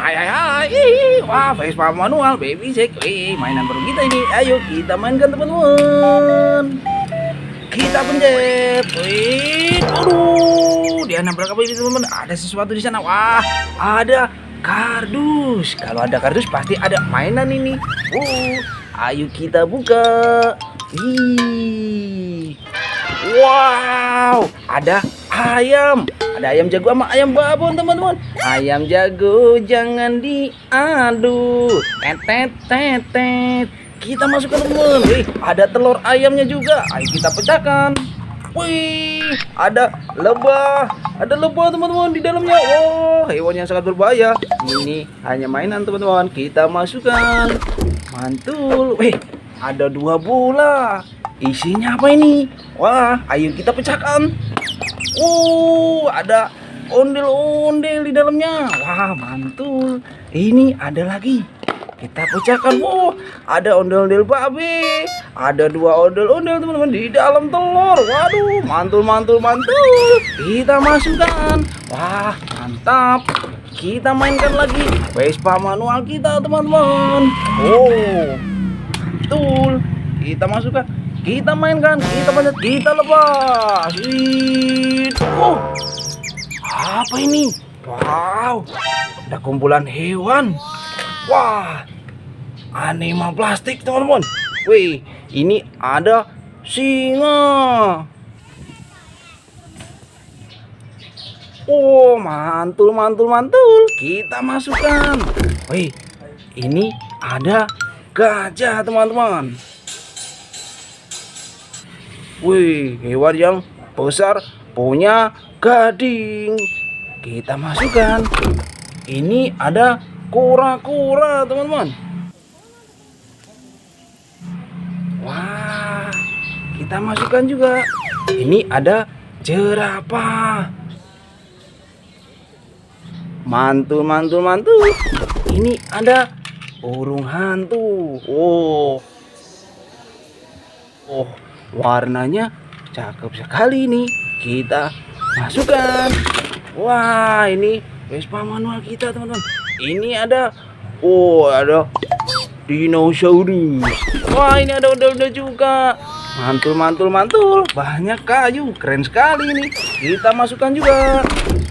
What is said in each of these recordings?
Hai hai hai. Ih, wah, Vespa manual baby Jack. Mainan baru kita ini. Ayo kita mainkan teman-teman. Kita pencet. Aduh, dia nabrak apa ini teman-teman? Ada sesuatu di sana. Wah, ada kardus. Kalau ada kardus pasti ada mainan ini. Ayo kita buka. Ih. Wow, ada ayam. Ada ayam jago sama ayam babon teman-teman. Ayam jago jangan diadu. Tetet tetet. Kita masukkan teman-teman. Wih, ada telur ayamnya juga. Ayo kita pecahkan. Wih, ada lebah. Ada lebah teman-teman di dalamnya. Oh, hewan yang sangat berbahaya. Ini hanya mainan teman-teman. Kita masukkan. Mantul. Wih, ada 2 bola. Isinya apa ini? Wah, ayo kita pecahkan. Ada ondel-ondel di dalamnya. Wah, mantul. Ini ada lagi. Kita pecahkan. Ada ondel-ondel babi. Ada 2 ondel-ondel teman-teman di dalam telur. Waduh, mantul mantul mantul. Kita masukkan. Wah, mantap. Kita mainkan lagi Vespa manual kita teman-teman. Betul. Kita masukkan. Kita mainkan, kita panjat, kita lepas. Apa ini? Wow, ada kumpulan hewan. Wah, anima plastik teman-teman. Wih, ini ada singa. Mantul mantul mantul. Kita masukkan. Wih, ini ada gajah teman-teman. Wih, hewan yang besar punya gading. Kita masukkan. Ini ada kura-kura, teman-teman. Wah, kita masukkan juga. Ini ada jerapah. Mantul, mantul, mantul. Ini ada burung hantu. Warnanya cakep sekali nih. Kita masukkan. Wah, ini Vespa manual kita teman-teman. Ini ada ada dinosaurus. Wah, ini ada ondel-ondel juga. Mantul mantul mantul. Banyak kayu, keren sekali nih. Kita masukkan juga.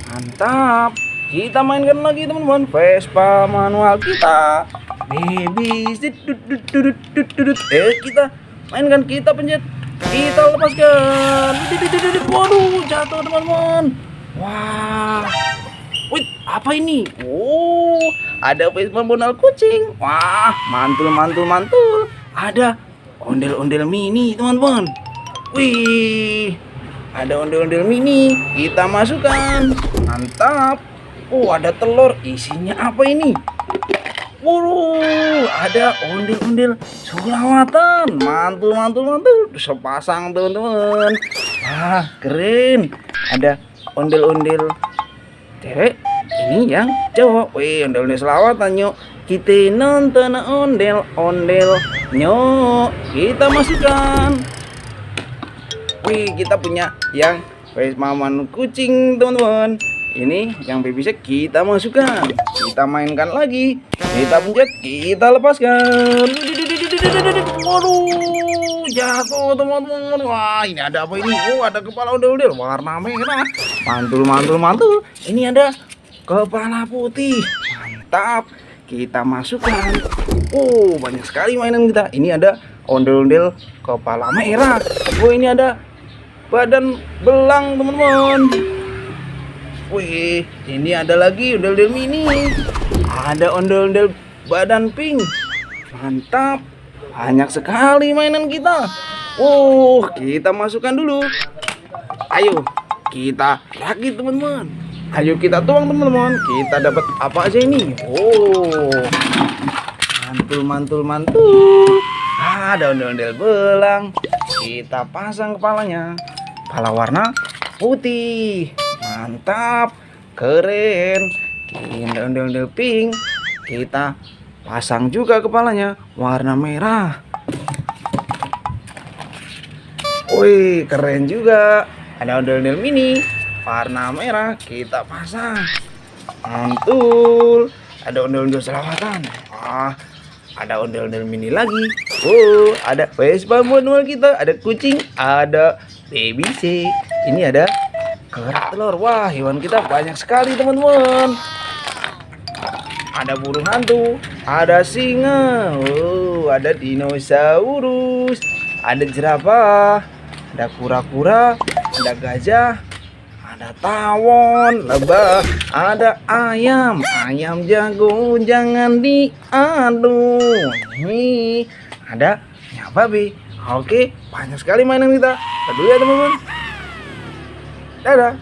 Mantap. Kita mainkan lagi teman-teman Vespa manual kita. Baby, kita mainkan, kita pencet. Kita lepaskan. Waduh, jatuh teman-teman. Wah. Wih, apa ini? Ada Vespa manual kucing. Wah, mantul mantul mantul. Ada ondel-ondel mini teman-teman. Wih, ada ondel-ondel mini. Kita masukkan. Mantap. Ada telur. Isinya apa ini? Ada ondel-ondel sulawatan. Mantul mantul mantul. Sepasang teman-teman. Wah, keren. Ada ondel-ondel cewek. Ini yang cowok. Wih, ondel-ondel sulawatan yuk. Kita nonton ondel-ondel. Nyok, kita masukkan. Wih, kita punya yang Vespa manual kucing teman-teman. Ini yang baby Shark kita masukkan. Kita mainkan lagi. Kita pencet, kita lepaskan. Waduh, jatuh teman-teman. Wah, ini ada apa ini? Ada kepala ondel-ondel warna merah. Mantul mantul mantul. Ini ada kepala putih. Mantap. Kita masukkan. Banyak sekali mainan kita. Ini ada ondel-ondel kepala merah. Ini ada badan belang teman-teman. Wih, ini ada lagi ondel-ondel mini. Ada ondel-ondel badan pink. Mantap. Banyak sekali mainan kita. Kita masukkan dulu. Ayo, kita rakit teman-teman. Ayo kita tuang teman-teman. Kita dapat apa aja ini? Mantul mantul mantul. Ada ondel-ondel belang. Kita pasang kepalanya. Kepala warna putih. Mantap, keren. Ini ondel-ondel pink. Kita pasang juga kepalanya warna merah. Wih, keren juga. Ada ondel-ondel mini warna merah. Kita pasang. Mantul. ada ondel-ondel selamatan. Ada ondel-ondel mini lagi. Ada Vespa manual kita, ada kucing, ada baby C. Ini ada kerak telur. Wah, hewan kita banyak sekali teman-teman. Ada burung hantu, ada singa, ada dinosaurus, ada jerapah, ada kura-kura, ada gajah, ada tawon, lebah, ada ayam jago jangan diadu. Nih, ada babi. Oke, banyak sekali mainan kita. Aduh ya teman-teman. Dadah.